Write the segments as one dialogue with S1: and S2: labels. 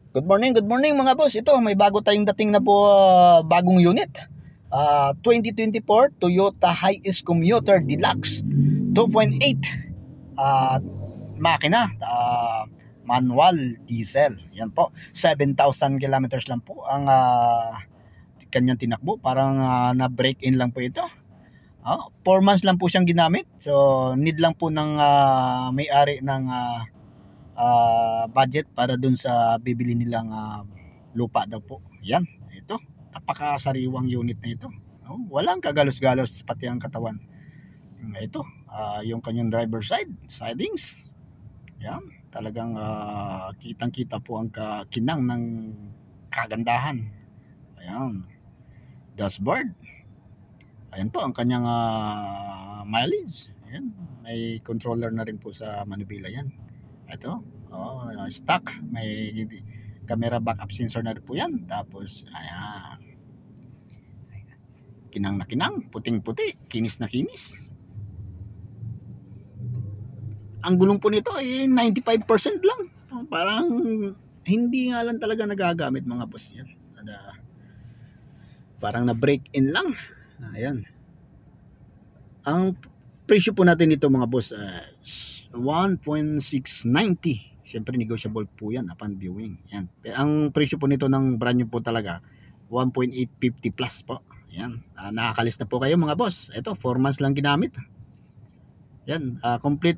S1: Good morning mga boss. Ito, may bago tayong dating na po bagong unit. 2024 Toyota Hiace Commuter Deluxe 2.8 makina, manual diesel. Yan po, 7,000 kilometers lang po ang kanyang tinakbo. Parang na-break in lang po ito. 4 months lang po siyang ginamit. So, need lang po ng may-ari ng budget para dun sa bibili nilang lupa daw po. Yan, ito. Napakasariwang unit na ito. Walang kagalos-galos pati ang katawan. Ito, yung kanyang driver side, sidings. Yan, talagang kitang-kita po ang kinang ng kagandahan. Ayan. Dashboard. Ayan po ang kanyang mileage. Ayan, may controller na rin po sa manubila yan. Ito, stock, may camera backup sensor na rin po yan. Tapos, ayan, kinang na kinang, puting-puti, kinis na kinis. Ang gulong po nito ay 95% lang. Parang hindi nga lang talaga nagagamit mga boss yan. Parang na break in lang. Ayan. Ang presyo po natin dito mga boss, 1.690. Siyempre negotiable po yan upon viewing. Yan. Ang presyo po nito ng brand new po talaga 1.850 plus po. Yan. Nakakalis na po kayo mga boss. Ito 4 months lang ginamit. Yan. Complete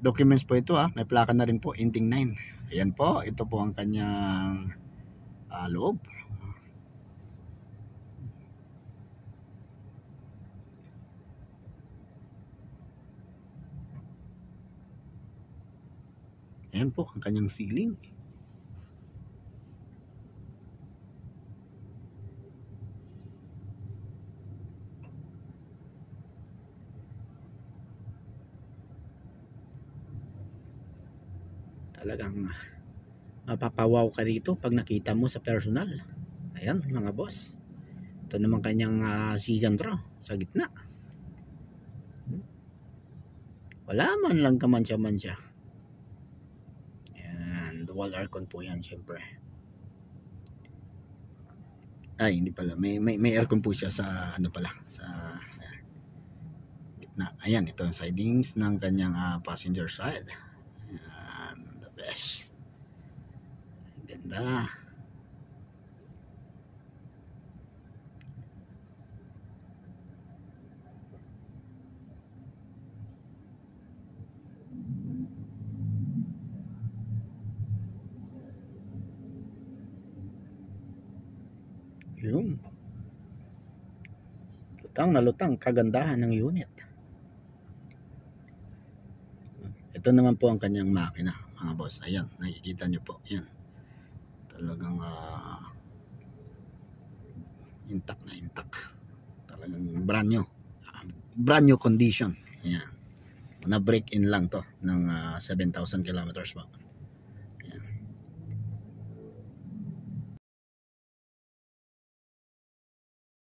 S1: documents po ito. May plaka na rin po, ending 9. Ayan po. Ito po ang kanyang loob. Ayan po ang kanyang ceiling. Talagang mapapawaw ka dito pag nakita mo sa personal. Ayan mga boss. Ito naman kanyang sigantro sa gitna. Wala man lang kamansya-mansya. Dual aircon po yan syempre. Ay hindi pala, may aircon po siya sa ano pala, sa gitna. Ayan, ito ang sidings ng kanyang passenger side. Ayan, the best. Ganda. Yun. Lutang na lutang kagandahan ng unit. Ito naman po ang kanyang makina mga boss. Ayan, nakikita nyo po. Ayan. Talagang intact na intact. Talagang brand new. Brand new condition. Ayan. Na break in lang to ng 7,000 kilometers po.